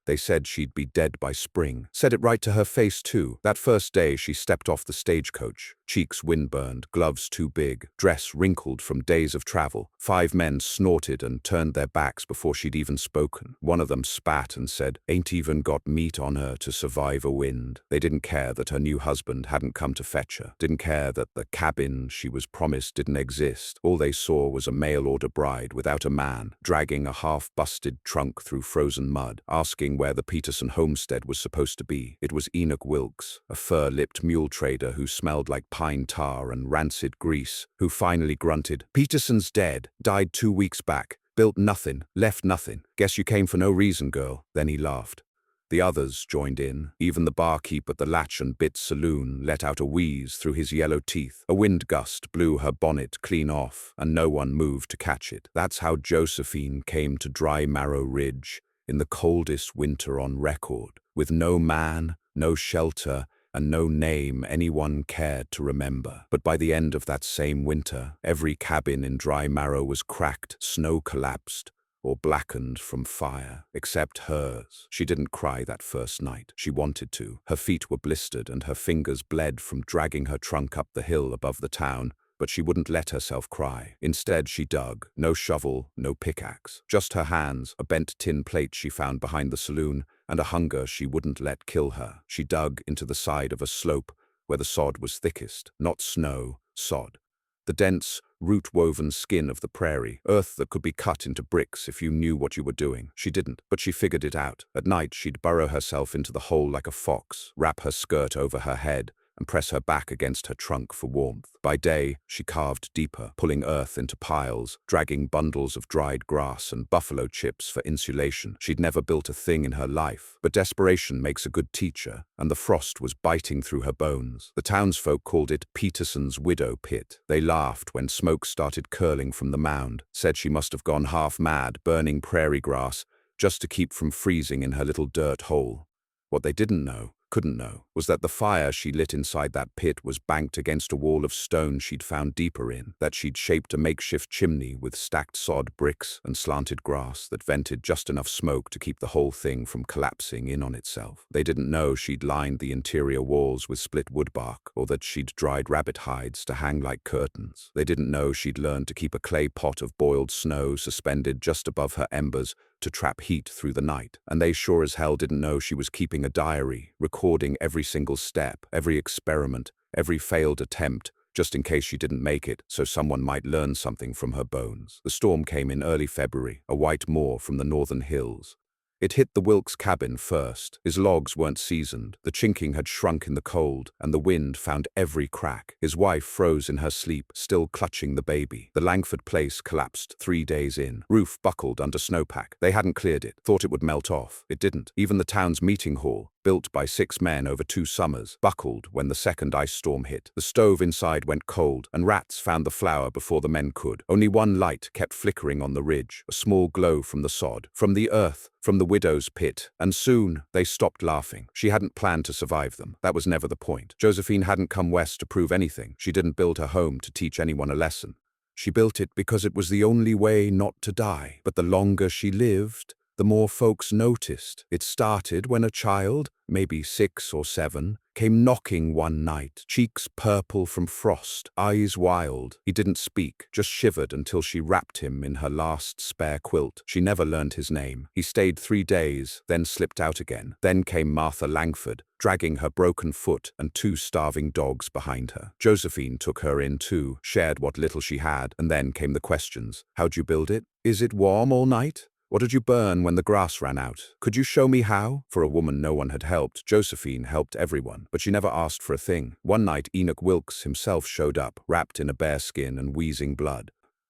They said she'd be dead by spring. Said it right to her face, too. That first day she stepped off the stagecoach. Cheeks windburned, gloves too big, dress wrinkled from days of travel. 5 men snorted and turned their backs before she'd even spoken. One of them spat and said, "Ain't even got meat on her to survive a wind." They didn't care that her new husband hadn't come to fetch her. Didn't care that the cabin she was promised didn't exist. All they saw was a mail-order bride without a man, dragging a half-busted trunk through frozen mud, asking where the Peterson homestead was supposed to be. It was Enoch Wilkes, a fur-lipped mule trader who smelled like pine tar and rancid grease, who finally grunted, "Peterson's dead, died 2 weeks back, built nothing, left nothing. Guess you came for no reason, girl." Then he laughed. The others joined in. Even the barkeep at the Latch and Bit saloon let out a wheeze through his yellow teeth. A wind gust blew her bonnet clean off, and no one moved to catch it. That's how Josephine came to Dry Marrow Ridge, in the coldest winter on record, with no man, no shelter, and no name anyone cared to remember. But by the end of that same winter, every cabin in Dry Marrow was cracked, snow collapsed, or blackened from fire, except hers. She didn't cry that first night. She wanted to. Her feet were blistered and her fingers bled from dragging her trunk up the hill above the town, but she wouldn't let herself cry. Instead, she dug. No shovel, no pickaxe. Just her hands, a bent tin plate she found behind the saloon, and a hunger she wouldn't let kill her. She dug into the side of a slope where the sod was thickest. Not snow, sod. The dense, root-woven skin of the prairie, earth that could be cut into bricks if you knew what you were doing. She didn't, but she figured it out. At night, she'd burrow herself into the hole like a fox, wrap her skirt over her head, and press her back against her trunk for warmth. By day, she carved deeper, pulling earth into piles, dragging bundles of dried grass and buffalo chips for insulation. She'd never built a thing in her life, but desperation makes a good teacher, and the frost was biting through her bones. The townsfolk called it Peterson's widow pit. They laughed when smoke started curling from the mound, said she must have gone half mad, burning prairie grass, just to keep from freezing in her little dirt hole. What they didn't know, couldn't know, was that the fire she lit inside that pit was banked against a wall of stone she'd found deeper in, that she'd shaped a makeshift chimney with stacked sod bricks and slanted grass that vented just enough smoke to keep the whole thing from collapsing in on itself. They didn't know she'd lined the interior walls with split woodbark, or that she'd dried rabbit hides to hang like curtains. They didn't know she'd learned to keep a clay pot of boiled snow suspended just above her embers to trap heat through the night. And they sure as hell didn't know she was keeping a diary, recording every single step, every experiment, every failed attempt, just in case she didn't make it, so someone might learn something from her bones. The storm came in early February, a white moor from the northern hills. It hit the Wilkes cabin first. His logs weren't seasoned, the chinking had shrunk in the cold, and the wind found every crack. His wife froze in her sleep, still clutching the baby. The Langford place collapsed 3 days in. Roof buckled under snowpack. They hadn't cleared it, thought it would melt off. It didn't. Even the town's meeting hall, built by 6 men over 2 summers, buckled when the second ice storm hit. The stove inside went cold, and rats found the flour before the men could. Only one light kept flickering on the ridge, a small glow from the sod, from the earth, from the widow's pit, and soon they stopped laughing. She hadn't planned to survive them. That was never the point. Josephine hadn't come west to prove anything. She didn't build her home to teach anyone a lesson. She built it because it was the only way not to die. But the longer she lived, the more folks noticed. It started when a child, maybe 6 or 7, came knocking one night, cheeks purple from frost, eyes wild. He didn't speak, just shivered until she wrapped him in her last spare quilt. She never learned his name. He stayed 3 days, then slipped out again. Then came Martha Langford, dragging her broken foot and 2 starving dogs behind her. Josephine took her in too, shared what little she had, and then came the questions. How'd you build it? Is it warm all night? What did you burn when the grass ran out? Could you show me how? For a woman no one had helped, Josephine helped everyone, but she never asked for a thing. One night, Enoch Wilkes himself showed up, wrapped in a bearskin and wheezing blood.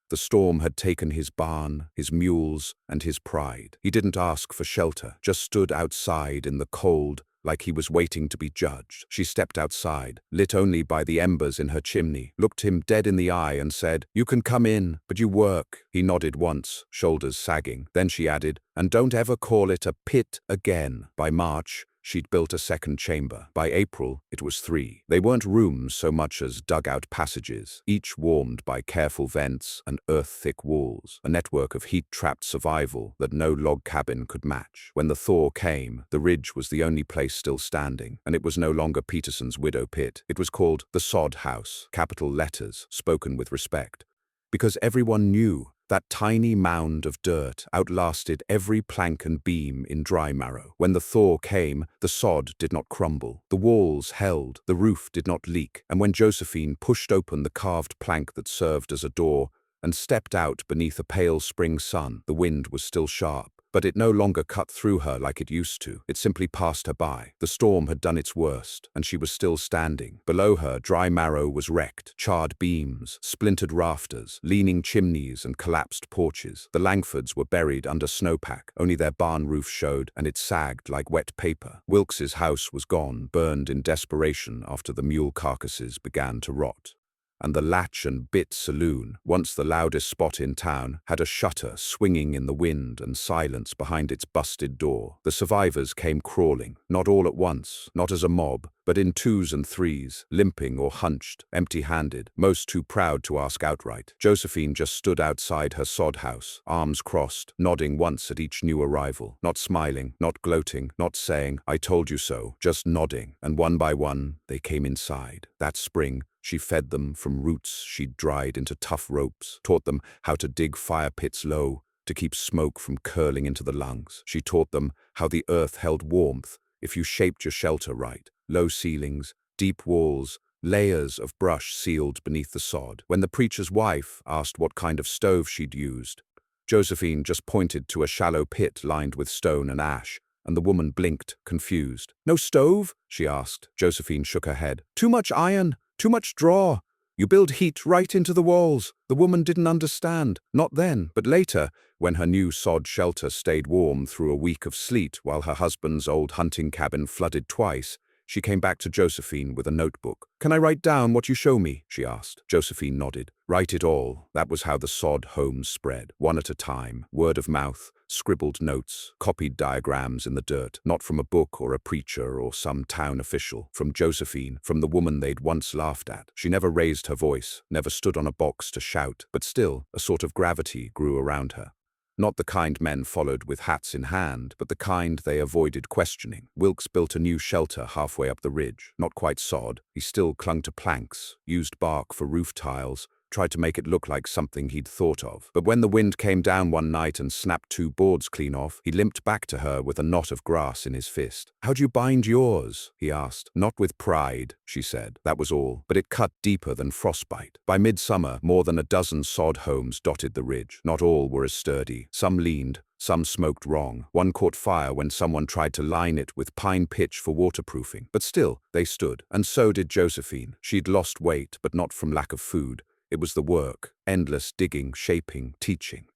The storm had taken his barn, his mules, and his pride. He didn't ask for shelter, just stood outside in the cold, like he was waiting to be judged. She stepped outside, lit only by the embers in her chimney, looked him dead in the eye and said, "You can come in, but you work." He nodded once, shoulders sagging. Then she added, "And don't ever call it a pit again." By March, she'd built a second chamber. By April, it was 3. They weren't rooms so much as dugout passages, each warmed by careful vents and earth-thick walls, a network of heat-trapped survival that no log cabin could match. When the thaw came, the ridge was the only place still standing, and it was no longer Peterson's widow pit. It was called the Sod House, capital letters, spoken with respect. Because everyone knew that tiny mound of dirt outlasted every plank and beam in Dry Marrow. When the thaw came, the sod did not crumble. The walls held, the roof did not leak, and when Josephine pushed open the carved plank that served as a door and stepped out beneath a pale spring sun, the wind was still sharp. But it no longer cut through her like it used to. It simply passed her by. The storm had done its worst, and she was still standing. Below her, Dry Marrow was wrecked. Charred beams, splintered rafters, leaning chimneys and collapsed porches. The Langfords were buried under snowpack. Only their barn roof showed, and it sagged like wet paper. Wilkes's house was gone, burned in desperation after the mule carcasses began to rot. And the Latch and Bit saloon, once the loudest spot in town, had a shutter swinging in the wind and silence behind its busted door. The survivors came crawling, not all at once, not as a mob, but in 2s and 3s, limping or hunched, empty-handed, most too proud to ask outright. Josephine just stood outside her sod house, arms crossed, nodding once at each new arrival, not smiling, not gloating, not saying, "I told you so," just nodding, and one by one, they came inside. That spring, she fed them from roots she'd dried into tough ropes, taught them how to dig fire pits low, to keep smoke from curling into the lungs. She taught them how the earth held warmth if you shaped your shelter right. Low ceilings, deep walls, layers of brush sealed beneath the sod. When the preacher's wife asked what kind of stove she'd used, Josephine just pointed to a shallow pit lined with stone and ash, and the woman blinked, confused. "No stove?" she asked. Josephine shook her head. "Too much iron. Too much draw. You build heat right into the walls." The woman didn't understand, not then, but later, when her new sod shelter stayed warm through a week of sleet while her husband's old hunting cabin flooded twice. She came back to Josephine with a notebook. "Can I write down what you show me?" she asked. Josephine nodded. Write it all. That was how the sod homes spread, one at a time, word of mouth, scribbled notes, copied diagrams in the dirt, not from a book or a preacher or some town official, from Josephine, from the woman they'd once laughed at. She never raised her voice, never stood on a box to shout, but still, a sort of gravity grew around her. Not the kind men followed with hats in hand, but the kind they avoided questioning. Wilkes built a new shelter halfway up the ridge, not quite sod. He still clung to planks, used bark for roof tiles, tried to make it look like something he'd thought of. But when the wind came down one night and snapped 2 boards clean off, he limped back to her with a knot of grass in his fist. "How'd you bind yours?" he asked. "Not with pride," she said. That was all, but it cut deeper than frostbite. By midsummer, more than a dozen sod homes dotted the ridge. Not all were as sturdy. Some leaned, some smoked wrong. One caught fire when someone tried to line it with pine pitch for waterproofing. But still, they stood. And so did Josephine. She'd lost weight, but not from lack of food. It was the work, endless digging, shaping, teaching.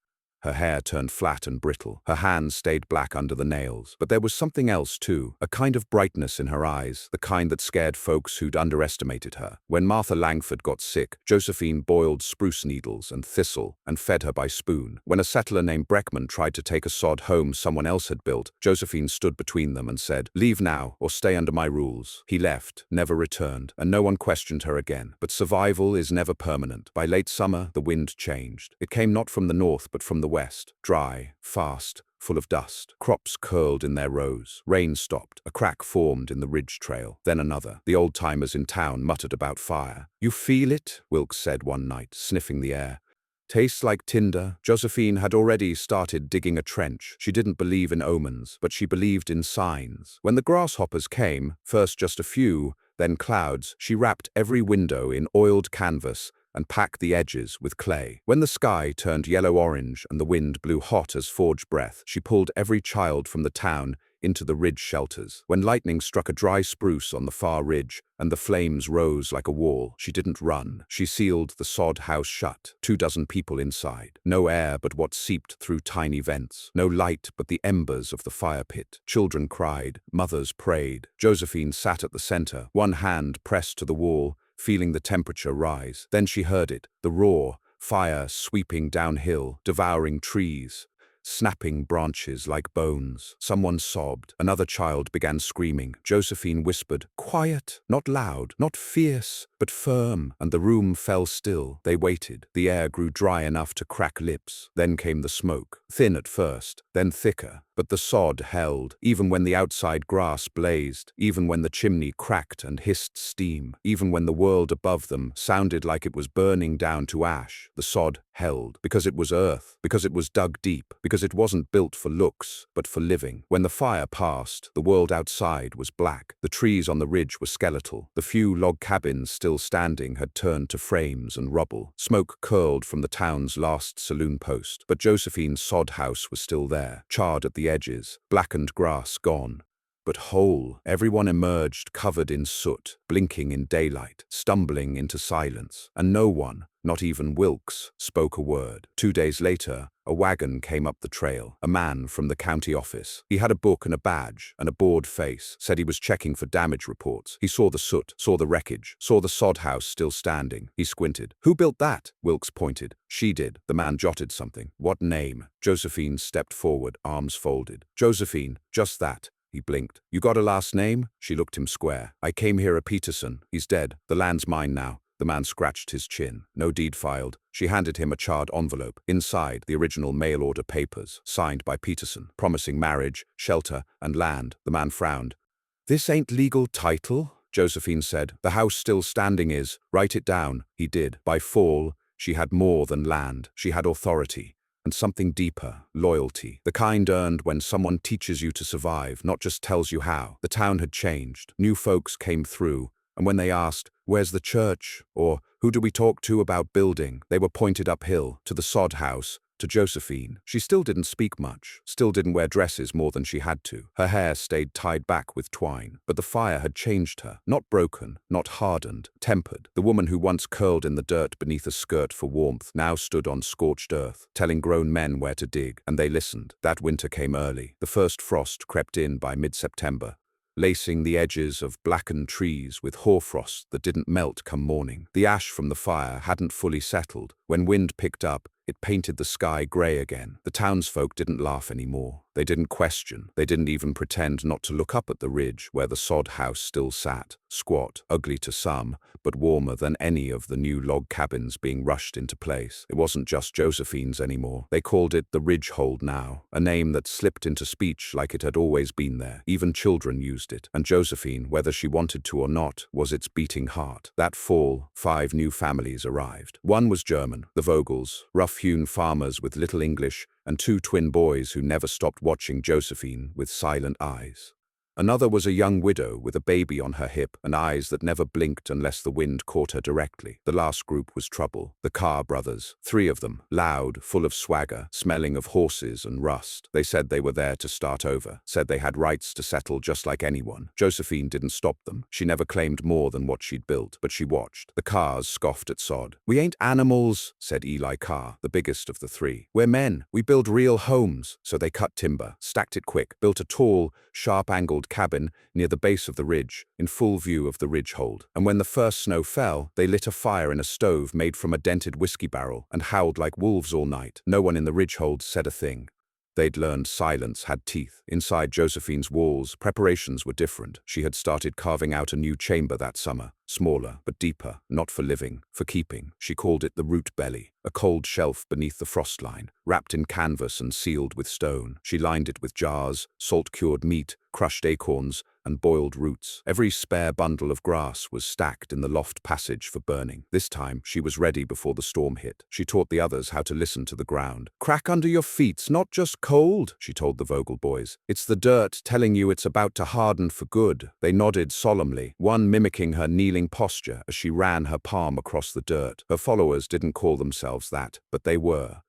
Her hair turned flat and brittle. Her hands stayed black under the nails. But there was something else, too, a kind of brightness in her eyes, the kind that scared folks who'd underestimated her. When Martha Langford got sick, Josephine boiled spruce needles and thistle and fed her by spoon. When a settler named Breckman tried to take a sod home someone else had built, Josephine stood between them and said, "Leave now or stay under my rules." He left, never returned, and no one questioned her again. But survival is never permanent. By late summer, the wind changed. It came not from the north but from the west, dry, fast, full of dust. Crops curled in their rows. Rain stopped. A crack formed in the ridge trail. Then another. The old-timers in town muttered about fire. "You feel it?" Wilkes said one night, sniffing the air. "Tastes like tinder." Josephine had already started digging a trench. She didn't believe in omens, but she believed in signs. When the grasshoppers came, first just a few, then clouds, she wrapped every window in oiled canvas and packed the edges with clay. When the sky turned yellow-orange and the wind blew hot as forge breath, she pulled every child from the town into the ridge shelters. When lightning struck a dry spruce on the far ridge and the flames rose like a wall, she didn't run. She sealed the sod house shut. 24 people inside. No air but what seeped through tiny vents. No light but the embers of the fire pit. Children cried. Mothers prayed. Josephine sat at the center, one hand pressed to the wall, feeling the temperature rise. Then she heard it, the roar, fire sweeping downhill, devouring trees. snapping branches like bones. Someone sobbed. Another child began screaming. Josephine whispered, "Quiet, not loud, not fierce, but firm," and the room fell still. They waited. The air grew dry enough to crack lips. Then came the smoke, thin at first, then thicker. But the sod held, even when the outside grass blazed, even when the chimney cracked and hissed steam, even when the world above them sounded like it was burning down to ash. The sod held, because it was earth, because it was dug deep, because it wasn't built for looks, but for living. When the fire passed, the world outside was black. The trees on the ridge were skeletal. The few log cabins still standing had turned to frames and rubble. Smoke curled from the town's last saloon post, but Josephine's sod house was still there, charred at the edges, blackened grass gone, but whole. Everyone emerged covered in soot, blinking in daylight, stumbling into silence, and no one, not even Wilkes, spoke a word. 2 days later, a wagon came up the trail, a man from the county office. He had a book and a badge, and a bored face, said he was checking for damage reports. He saw the soot, saw the wreckage, saw the sod house still standing. He squinted. "Who built that?" Wilkes pointed. "She did." The man jotted something. "What name?" Josephine stepped forward, arms folded. "Josephine, just that." He blinked. "You got a last name?" She looked him square. "I came here a Peterson. He's dead. The land's mine now." The man scratched his chin. "No deed filed." She handed him a charred envelope. Inside, the original mail order papers, signed by Peterson, promising marriage, shelter, and land. The man frowned. "This ain't legal title," Josephine said. "The house still standing is. Write it down." He did. By fall, she had more than land. She had authority. And something deeper, loyalty. The kind earned when someone teaches you to survive, not just tells you how. The town had changed. New folks came through. And when they asked, "Where's the church?" or "Who do we talk to about building?" they were pointed uphill, to the sod house, to Josephine. She still didn't speak much, still didn't wear dresses more than she had to. Her hair stayed tied back with twine. But the fire had changed her. Not broken, not hardened, tempered. The woman who once curled in the dirt beneath a skirt for warmth now stood on scorched earth, telling grown men where to dig, and they listened. That winter came early. The first frost crept in by mid-September, lacing the edges of blackened trees with hoarfrost that didn't melt come morning. The ash from the fire hadn't fully settled. When wind picked up, it painted the sky grey again. The townsfolk didn't laugh anymore. They didn't question. They didn't even pretend not to look up at the ridge where the sod house still sat, squat, ugly to some, but warmer than any of the new log cabins being rushed into place. It wasn't just Josephine's anymore. They called it the Ridge Hold now, a name that slipped into speech like it had always been there. Even children used it. And Josephine, whether she wanted to or not, was its beating heart. That fall, 5 new families arrived. One was German, the Vogels, rough-hewn farmers with little English, and 2 twin boys who never stopped watching Josephine with silent eyes. Another was a young widow with a baby on her hip and eyes that never blinked unless the wind caught her directly. The last group was trouble. The Carr brothers, 3 of them, loud, full of swagger, smelling of horses and rust. They said they were there to start over, said they had rights to settle just like anyone. Josephine didn't stop them. She never claimed more than what she'd built, but she watched. The Carrs scoffed at sod. "We ain't animals," said Eli Carr, the biggest of the 3. "We're men. We build real homes." So they cut timber, stacked it quick, built a tall, sharp-angled cabin near the base of the ridge, in full view of the ridge hold. And when the first snow fell, they lit a fire in a stove made from a dented whiskey barrel and howled like wolves all night. No one in the ridge hold said a thing. They'd learned silence had teeth. Inside Josephine's walls, preparations were different. She had started carving out a new chamber that summer, smaller but deeper, not for living, for keeping. She called it the root belly, a cold shelf beneath the frost line, wrapped in canvas and sealed with stone. She lined it with jars, salt-cured meat, crushed acorns, and boiled roots. Every spare bundle of grass was stacked in the loft passage for burning. This time, she was ready before the storm hit. She taught the others how to listen to the ground. "Crack under your feet's not just cold," she told the Vogel boys. "It's the dirt telling you it's about to harden for good." They nodded solemnly, one mimicking her kneeling posture as she ran her palm across the dirt. Her followers didn't call themselves that, but they were.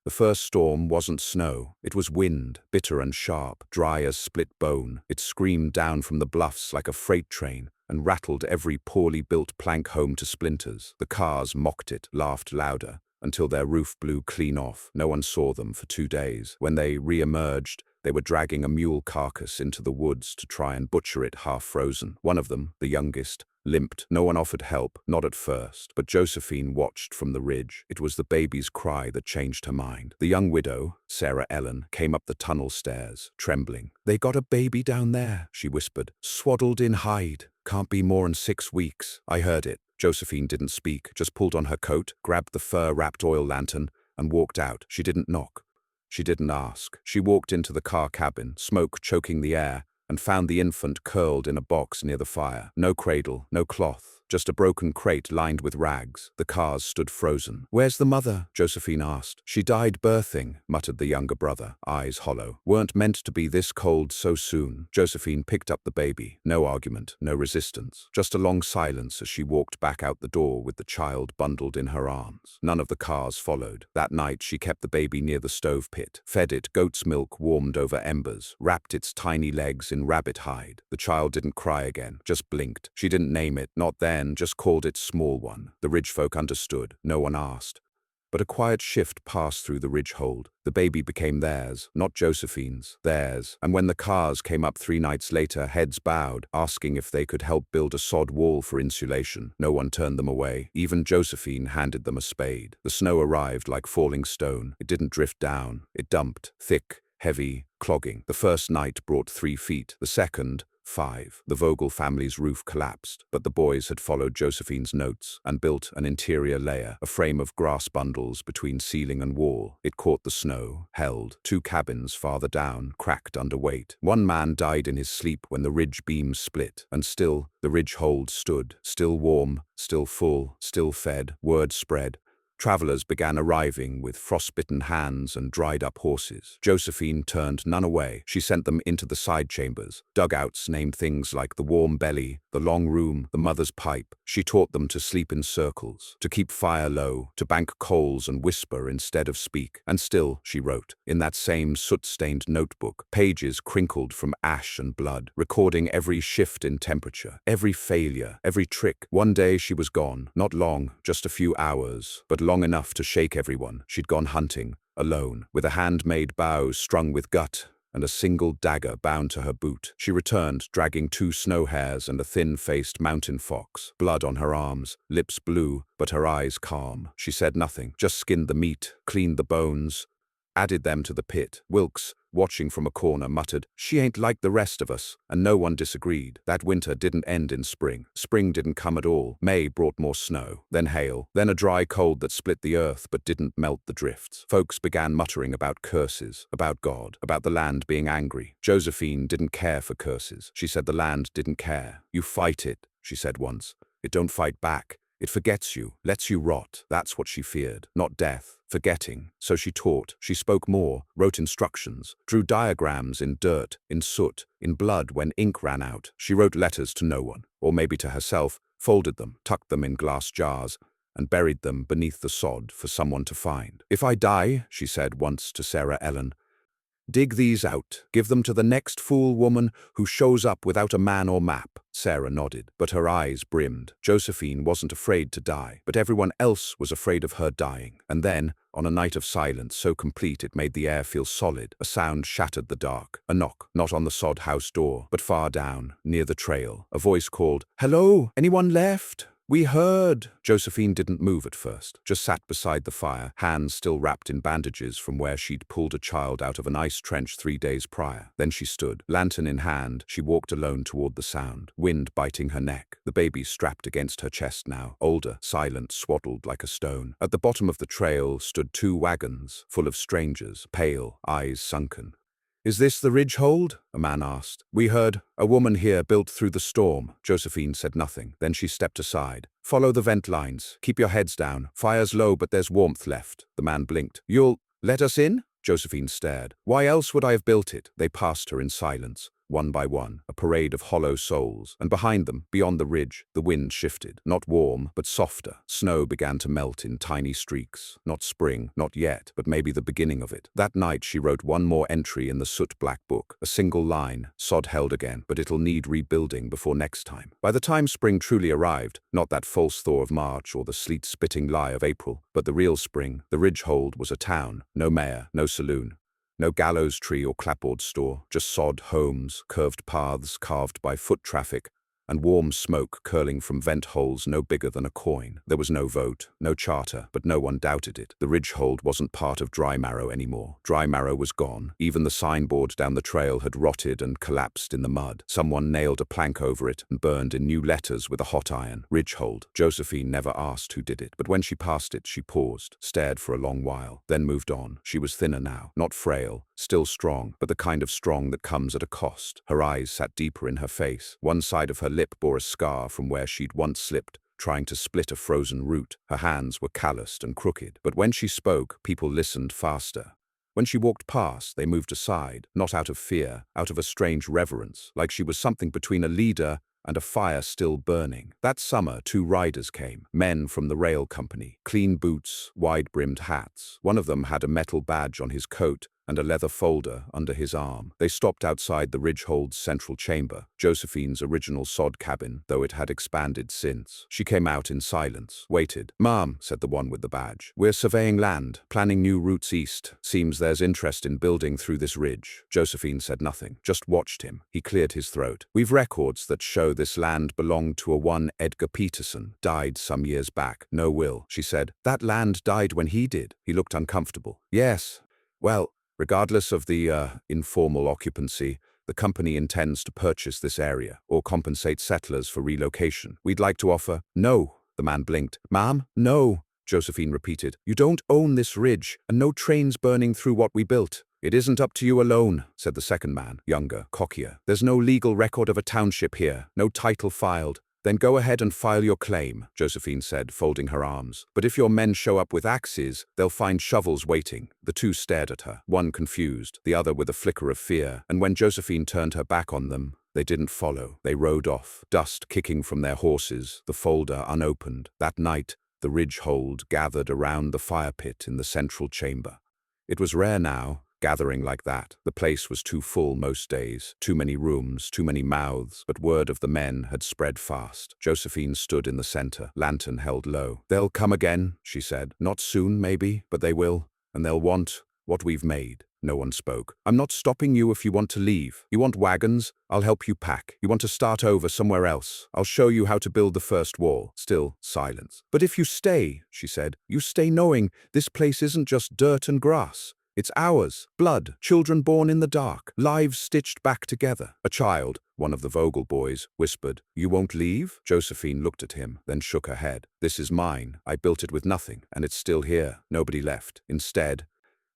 The first storm wasn't snow. It was wind, bitter and sharp, dry as split bone. It screamed down from the bluffs like a freight train and rattled every poorly built plank home to splinters. The Carrs mocked it, laughed louder, until their roof blew clean off. No one saw them for 2 days. When they re-emerged, they were dragging a mule carcass into the woods to try and butcher it half frozen. One of them, the youngest, limped. No one offered help, not at first. But Josephine watched from the ridge. It was the baby's cry that changed her mind. The young widow, Sarah Ellen, came up the tunnel stairs, trembling. "They got a baby down there," she whispered, "swaddled in hide. Can't be more'n 6 weeks." I heard it. Josephine didn't speak, just pulled on her coat, grabbed the fur-wrapped oil lantern, and walked out. She didn't knock. She didn't ask. She walked into the car cabin, smoke choking the air, and found the infant curled in a box near the fire. No cradle, no cloth, just a broken crate lined with rags. The cars stood frozen. "Where's the mother?" Josephine asked. "She died birthing," muttered the younger brother, eyes hollow. "Weren't meant to be this cold so soon." Josephine picked up the baby. No argument, no resistance. Just a long silence as she walked back out the door with the child bundled in her arms. None of the cars followed. That night she kept the baby near the stove pit, fed it goat's milk warmed over embers, wrapped its tiny legs in rabbit hide. The child didn't cry again, just blinked. She didn't name it, not then, just called it Small One. The ridge folk understood. No one asked. But a quiet shift passed through the ridge hold. The baby became theirs, not Josephine's, theirs. And when the cars came up 3 nights later, heads bowed, asking if they could help build a sod wall for insulation. No one turned them away. Even Josephine handed them a spade. The snow arrived like falling stone. It didn't drift down. It dumped, thick, heavy, clogging. The first night brought 3 feet. The second, 5. The Vogel family's roof collapsed, but the boys had followed Josephine's notes and built an interior layer, a frame of grass bundles between ceiling and wall. It caught the snow, held. 2 cabins farther down, cracked under weight. One man died in his sleep when the ridge beams split, and still the ridge hold stood, still warm, still full, still fed. Word spread. Travelers began arriving with frostbitten hands and dried-up horses. Josephine turned none away. She sent them into the side chambers. Dugouts named things like the warm belly, the long room, the mother's pipe. She taught them to sleep in circles, to keep fire low, to bank coals and whisper instead of speak. And still, she wrote, in that same soot-stained notebook, pages crinkled from ash and blood, recording every shift in temperature, every failure, every trick. One day she was gone. Not long, just a few hours, but long enough to shake everyone. She'd gone hunting, alone, with a handmade bow strung with gut and a single dagger bound to her boot. She returned, dragging 2 snow hares and a thin-faced mountain fox. Blood on her arms, lips blue, but her eyes calm. She said nothing, just skinned the meat, cleaned the bones, added them to the pit. Wilkes, watching from a corner, muttered, "She ain't like the rest of us," and no one disagreed. That winter didn't end in spring. Spring didn't come at all. May brought more snow, then hail, then a dry cold that split the earth but didn't melt the drifts. Folks began muttering about curses, about God, about the land being angry. Josephine didn't care for curses. She said the land didn't care. "You fight it," she said once. "It don't fight back. It forgets you, lets you rot." That's what she feared. Not death, forgetting. So she taught. She spoke more, wrote instructions, drew diagrams in dirt, in soot, in blood when ink ran out. She wrote letters to no one, or maybe to herself, folded them, tucked them in glass jars, and buried them beneath the sod for someone to find. "If I die," she said once to Sarah Ellen, "dig these out. Give them to the next fool woman who shows up without a man or map." Sarah nodded, but her eyes brimmed. Josephine wasn't afraid to die, but everyone else was afraid of her dying. And then, on a night of silence so complete it made the air feel solid, a sound shattered the dark. A knock, not on the sod house door, but far down, near the trail. A voice called, "Hello, anyone left?" "We heard." Josephine didn't move at first, just sat beside the fire, hands still wrapped in bandages from where she'd pulled a child out of an ice trench 3 days prior. Then she stood, lantern in hand. She walked alone toward the sound, wind biting her neck. The baby strapped against her chest now, older, silent, swaddled like a stone. At the bottom of the trail stood 2 wagons, full of strangers, pale, eyes sunken. "Is this the ridge hold?" a man asked. "We heard a woman here built through the storm." Josephine said nothing. Then she stepped aside. "Follow the vent lines. Keep your heads down. Fire's low, but there's warmth left." The man blinked. "You'll let us in?" Josephine stared. "Why else would I have built it?" They passed her in silence. One by one, a parade of hollow souls, and behind them, beyond the ridge, the wind shifted. Not warm, but softer. Snow began to melt in tiny streaks. Not spring, not yet, but maybe the beginning of it. That night she wrote one more entry in the soot-black book. A single line, "Sod held again, but it'll need rebuilding before next time." By the time spring truly arrived, not that false thaw of March or the sleet-spitting lie of April, but the real spring, the ridge hold was a town. No mayor, no saloon. No gallows tree or clapboard store, just sod, homes, curved paths carved by foot traffic, and warm smoke curling from vent holes no bigger than a coin. There was no vote, no charter, but no one doubted it. The ridgehold wasn't part of Dry Marrow anymore. Dry Marrow was gone. Even the signboard down the trail had rotted and collapsed in the mud. Someone nailed a plank over it and burned in new letters with a hot iron. Ridgehold. Josephine never asked who did it, but when she passed it, she paused, stared for a long while, then moved on. She was thinner now, not frail, still strong, but the kind of strong that comes at a cost. Her eyes sat deeper in her face. One side of her lip bore a scar from where she'd once slipped, trying to split a frozen root. Her hands were calloused and crooked. But when she spoke, people listened faster. When she walked past, they moved aside, not out of fear, out of a strange reverence, like she was something between a leader and a fire still burning. That summer, 2 riders came, men from the rail company, clean boots, wide-brimmed hats. One of them had a metal badge on his coat and a leather folder under his arm. They stopped outside the Ridgehold's central chamber, Josephine's original sod cabin, though it had expanded since. She came out in silence, waited. "Ma'am," said the one with the badge, "we're surveying land, planning new routes east. Seems there's interest in building through this ridge." Josephine said nothing, just watched him. He cleared his throat. "We've records that show this land belonged to a one Edgar Peterson, died some years back. No will," she said. "That land died when he did." He looked uncomfortable. "Yes. Well, regardless of the informal occupancy, the company intends to purchase this area or compensate settlers for relocation. We'd like to offer—" "No," the man blinked. "Ma'am, no," Josephine repeated. "You don't own this ridge, and no trains burning through what we built." "It isn't up to you alone," said the second man, younger, cockier. "There's no legal record of a township here, no title filed." "Then go ahead and file your claim," Josephine said, folding her arms. "But if your men show up with axes, they'll find shovels waiting." The 2 stared at her, one confused, the other with a flicker of fear, and when Josephine turned her back on them, they didn't follow. They rode off, dust kicking from their horses, the folder unopened. That night, the Ridgehold gathered around the fire pit in the central chamber. It was rare now, gathering like that. The place was too full most days. Too many rooms, too many mouths, but word of the men had spread fast. Josephine stood in the center, lantern held low. "They'll come again," she said. "Not soon, maybe, but they will, and they'll want what we've made." No one spoke. "I'm not stopping you if you want to leave. You want wagons? I'll help you pack. You want to start over somewhere else? I'll show you how to build the first wall." Still silence. "But if you stay," she said, "you stay knowing this place isn't just dirt and grass. It's ours, blood, children born in the dark, lives stitched back together." A child, one of the Vogel boys, whispered, "You won't leave?" Josephine looked at him, then shook her head. "This is mine. I built it with nothing, and it's still here." Nobody left. Instead,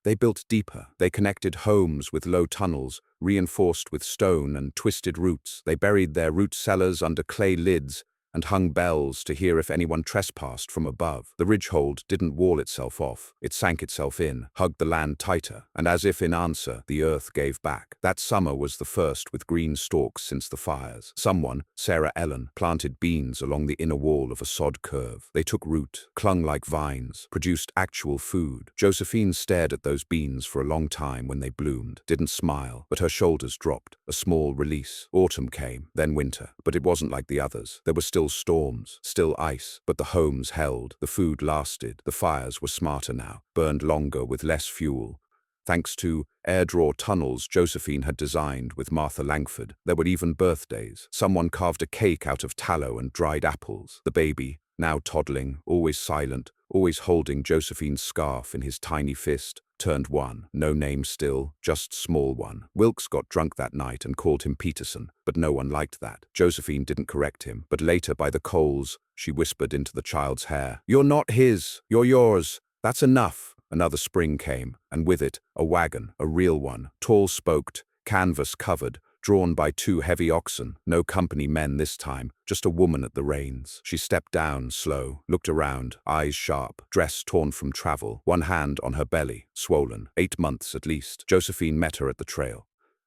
they built deeper. They connected homes with low tunnels, reinforced with stone and twisted roots. They buried their root cellars under clay lids and hung bells to hear if anyone trespassed from above. The ridgehold didn't wall itself off. It sank itself in, hugged the land tighter, and as if in answer, the earth gave back. That summer was the first with green stalks since the fires. Someone, Sarah Ellen, planted beans along the inner wall of a sod curve. They took root, clung like vines, produced actual food. Josephine stared at those beans for a long time when they bloomed, didn't smile, but her shoulders dropped. A small release. Autumn came, then winter, but it wasn't like the others. There were still storms, still ice, but the homes held, the food lasted, the fires were smarter now, burned longer with less fuel. Thanks to air-draw tunnels Josephine had designed with Martha Langford, there were even birthdays. Someone carved a cake out of tallow and dried apples. The baby, now toddling, always silent, always holding Josephine's scarf in his tiny fist, turned 1. No name still, just small one. Wilkes got drunk that night and called him Peterson, but no one liked that. Josephine didn't correct him, but later by the coals, she whispered into the child's hair, "You're not his, you're yours. That's enough." Another spring came, and with it, a wagon, a real one, tall-spoked, canvas-covered, drawn by 2 heavy oxen. No company men this time, just a woman at the reins. She stepped down, slow, looked around, eyes sharp, dress torn from travel, one hand on her belly, swollen, 8 months at least. Josephine met her at the trail.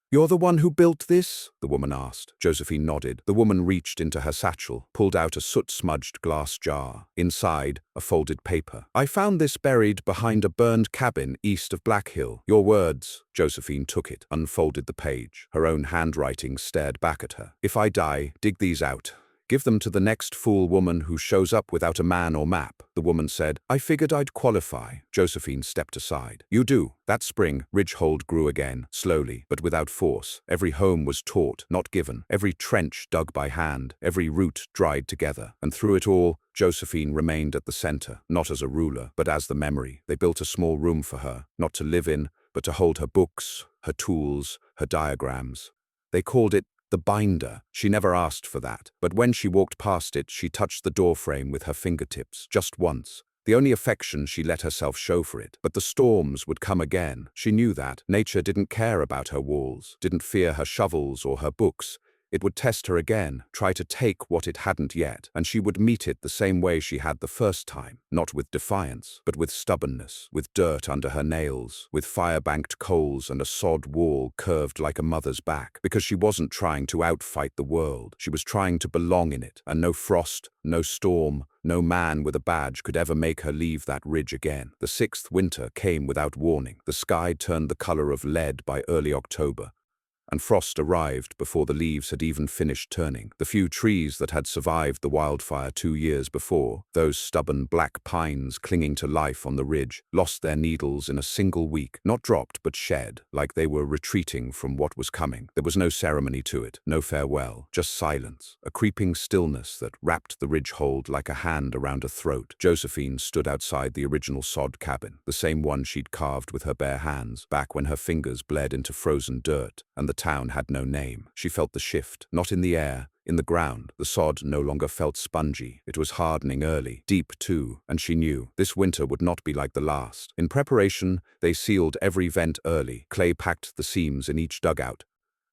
"You're the one who built this?" the woman asked. Josephine nodded. The woman reached into her satchel, pulled out a soot-smudged glass jar. Inside, a folded paper. "I found this buried behind a burned cabin east of Black Hill. Your words." Josephine took it, unfolded the page. Her own handwriting stared back at her. "If I die, dig these out. "Give them to the next fool woman who shows up without a man or map." The woman said, "I figured I'd qualify." Josephine stepped aside. "You do." That spring, Ridgehold grew again, slowly, but without force. Every home was taught, not given. Every trench dug by hand, every root dried together. And through it all, Josephine remained at the center, not as a ruler, but as the memory. They built a small room for her, not to live in, but to hold her books, her tools, her diagrams. They called it the binder. She never asked for that, but when she walked past it, she touched the doorframe with her fingertips, just once. The only affection she let herself show for it. But the storms would come again. She knew that. Nature didn't care about her walls, didn't fear her shovels or her books. It would test her again, try to take what it hadn't yet, and she would meet it the same way she had the first time, not with defiance, but with stubbornness, with dirt under her nails, with fire-banked coals and a sod wall curved like a mother's back, because she wasn't trying to outfight the world. She was trying to belong in it, and no frost, no storm, no man with a badge could ever make her leave that ridge again. The sixth winter came without warning. The sky turned the color of lead by early October, and frost arrived before the leaves had even finished turning. The few trees that had survived the wildfire 2 years before, those stubborn black pines clinging to life on the ridge, lost their needles in a single week, not dropped but shed, like they were retreating from what was coming. There was no ceremony to it, no farewell, just silence, a creeping stillness that wrapped the Ridgehold like a hand around a throat. Josephine stood outside the original sod cabin, the same one she'd carved with her bare hands, back when her fingers bled into frozen dirt, and the town had no name. She felt the shift, not in the air, in the ground. The sod no longer felt spongy. It was hardening early, deep too, and she knew this winter would not be like the last. In preparation, they sealed every vent early. Clay packed the seams in each dugout,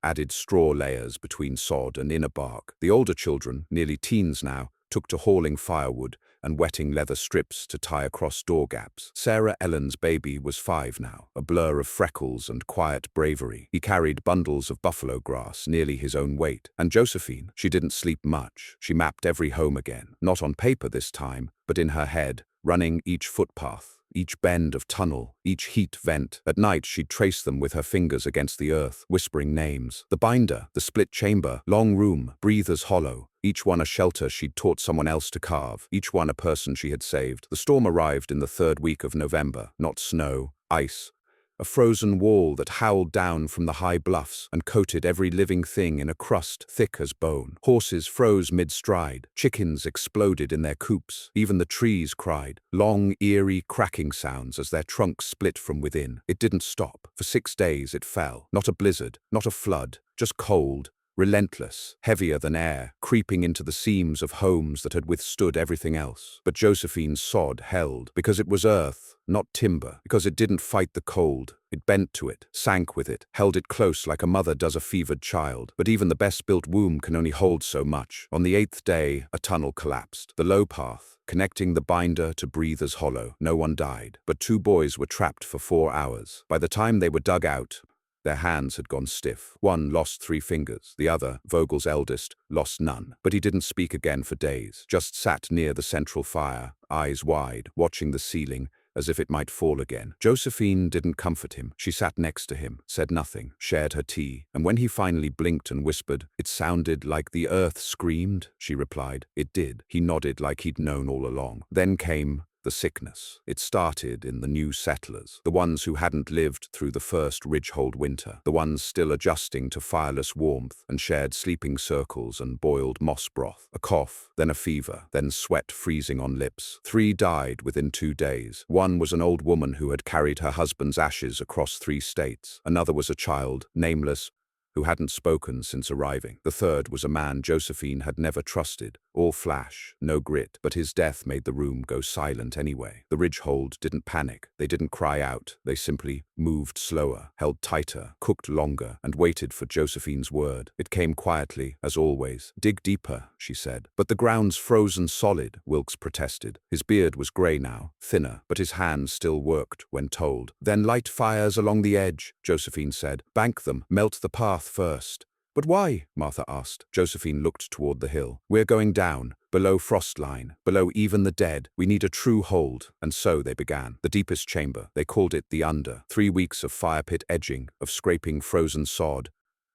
added straw layers between sod and inner bark. The older children, nearly teens now, took to hauling firewood and wetting leather strips to tie across door gaps. Sarah Ellen's baby was 5 now, a blur of freckles and quiet bravery. He carried bundles of buffalo grass, nearly his own weight. And Josephine, she didn't sleep much. She mapped every home again, not on paper this time, but in her head, running each footpath, each bend of tunnel, each heat vent. At night, she'd trace them with her fingers against the earth, whispering names. The binder, the split chamber, long room, breather's hollow, each one a shelter she'd taught someone else to carve, each one a person she had saved. The storm arrived in the 3rd week of November, not snow, ice. A frozen wall that howled down from the high bluffs and coated every living thing in a crust thick as bone. Horses froze mid-stride. Chickens exploded in their coops. Even the trees cried, long, eerie cracking sounds as their trunks split from within. It didn't stop. For 6 days it fell. Not a blizzard, not a flood, just cold, relentless, heavier than air, creeping into the seams of homes that had withstood everything else. But Josephine's sod held, because it was earth, not timber, because it didn't fight the cold. It bent to it, sank with it, held it close like a mother does a fevered child. But even the best-built womb can only hold so much. On the 8th day, a tunnel collapsed. The low path, connecting the binder to Breather's Hollow. No one died, but 2 boys were trapped for 4 hours. By the time they were dug out, their hands had gone stiff. One lost 3 fingers. The other, Vogel's eldest, lost none. But he didn't speak again for days, just sat near the central fire, eyes wide, watching the ceiling, as if it might fall again. Josephine didn't comfort him. She sat next to him, said nothing, shared her tea, and when he finally blinked and whispered, "It sounded like the earth screamed," she replied. It did. He nodded like he'd known all along. Then came the sickness. It started in the new settlers, the ones who hadn't lived through the first Ridgehold winter, the ones still adjusting to fireless warmth and shared sleeping circles and boiled moss broth. A cough, then a fever, then sweat freezing on lips. 3 died within 2 days. One was an old woman who had carried her husband's ashes across 3 states. Another was a child, nameless, who hadn't spoken since arriving. The third was a man Josephine had never trusted, all flash, no grit, but his death made the room go silent anyway. The Ridgehold didn't panic. They didn't cry out. They simply moved slower, held tighter, cooked longer, and waited for Josephine's word. It came quietly, as always. "Dig deeper," she said. "But the ground's frozen solid," Wilkes protested. His beard was gray now, thinner, but his hands still worked when told. "Then light fires along the edge," Josephine said. "Bank them, melt the path first." "But why?" Martha asked. Josephine looked toward the hill. "We're going down, below frost line, below even the dead. We need a true hold." And so they began. The deepest chamber. They called it the under. 3 weeks of fire pit edging, of scraping frozen sod,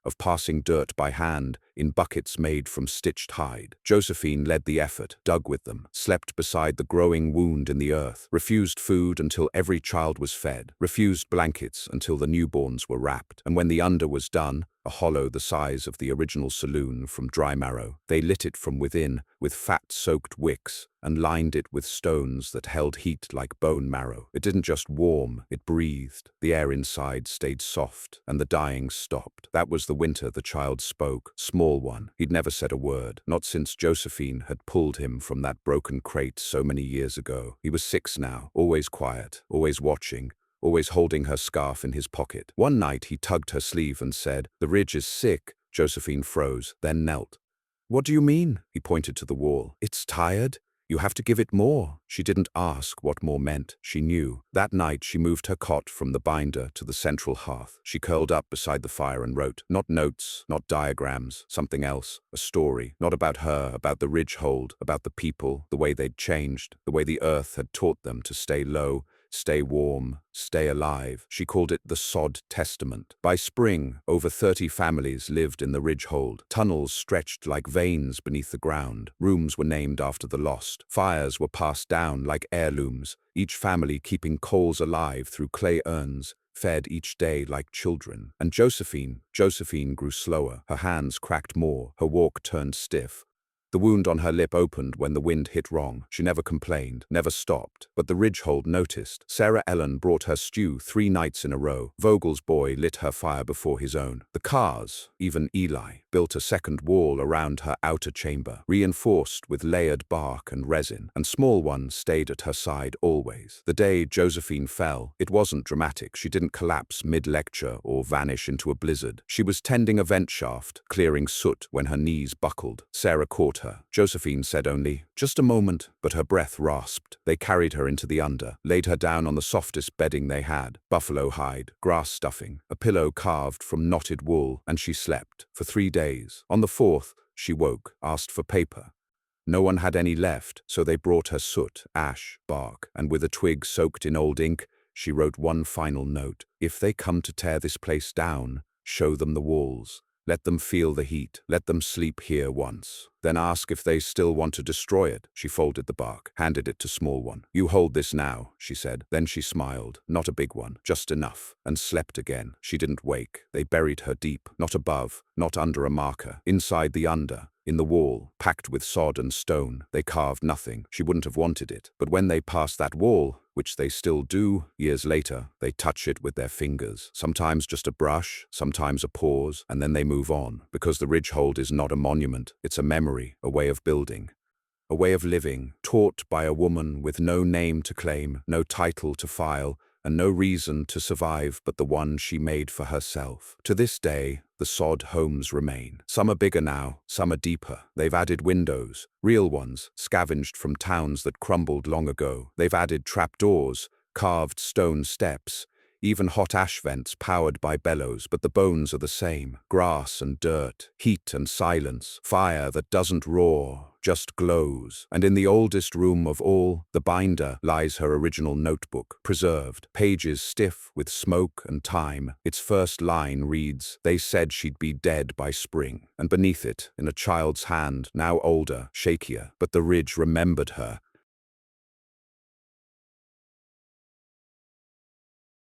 of passing dirt by hand in buckets made from stitched hide. Josephine led the effort, dug with them, slept beside the growing wound in the earth, refused food until every child was fed, refused blankets until the newborns were wrapped, and when the under was done, a hollow the size of the original saloon from dry marrow, they lit it from within with fat-soaked wicks and lined it with stones that held heat like bone marrow. It didn't just warm, it breathed. The air inside stayed soft, and the dying stopped. That was the winter the child spoke, small one. He'd never said a word, not since Josephine had pulled him from that broken crate so many years ago. He was 6 now, always quiet, always watching, always holding her scarf in his pocket. One night he tugged her sleeve and said, "The ridge is sick." Josephine froze, then knelt. "What do you mean?" He pointed to the wall. "It's tired. You have to give it more." She didn't ask what more meant. She knew. That night she moved her cot from the binder to the central hearth. She curled up beside the fire and wrote. Not notes, not diagrams, something else. A story. Not about her, about the ridge hold, about the people, the way they'd changed, the way the earth had taught them to stay low, stay warm, stay alive. She called it the Sod Testament. By spring, over 30 families lived in the ridge hold. Tunnels stretched like veins beneath the ground. Rooms were named after the lost. Fires were passed down like heirlooms, each family keeping coals alive through clay urns, fed each day like children. And Josephine grew slower. Her hands cracked more. Her walk turned stiff. The wound on her lip opened when the wind hit wrong. She never complained, never stopped. But the ridgehold noticed. Sarah Ellen brought her stew 3 nights in a row. Vogel's boy lit her fire before his own. The Carrs, even Eli, built a second wall around her outer chamber, reinforced with layered bark and resin, and small ones stayed at her side always. The day Josephine fell, it wasn't dramatic. She didn't collapse mid-lecture or vanish into a blizzard. She was tending a vent shaft, clearing soot when her knees buckled. Sarah caught her. Josephine said only, "Just a moment," but her breath rasped. They carried her into the under, laid her down on the softest bedding they had, buffalo hide, grass stuffing, a pillow carved from knotted wool, and she slept for 3 days. On the 4th, she woke, asked for paper. No one had any left, so they brought her soot, ash, bark, and with a twig soaked in old ink, she wrote one final note. "If they come to tear this place down, show them the walls. Let them feel the heat. Let them sleep here once. Then ask if they still want to destroy it." She folded the bark, handed it to small one. "You hold this now," she said. Then she smiled. Not a big one, just enough, and slept again. She didn't wake. They buried her deep, not above, not under a marker, inside the under. In the wall, packed with sod and stone, they carved nothing. She wouldn't have wanted it. But when they pass that wall, which they still do, years later, they touch it with their fingers. Sometimes just a brush, sometimes a pause, and then they move on. Because the ridgehold is not a monument, it's a memory, a way of building. A way of living, taught by a woman with no name to claim, no title to file, and no reason to survive but the one she made for herself. To this day, the sod homes remain. Some are bigger now, some are deeper. They've added windows, real ones, scavenged from towns that crumbled long ago. They've added trapdoors, carved stone steps, even hot ash vents powered by bellows, but the bones are the same. Grass and dirt, heat and silence, fire that doesn't roar, just glows. And in the oldest room of all, the binder, lies her original notebook, preserved, pages stiff with smoke and time. Its first line reads, "They said she'd be dead by spring." And beneath it, in a child's hand, now older, shakier, but the ridge remembered her,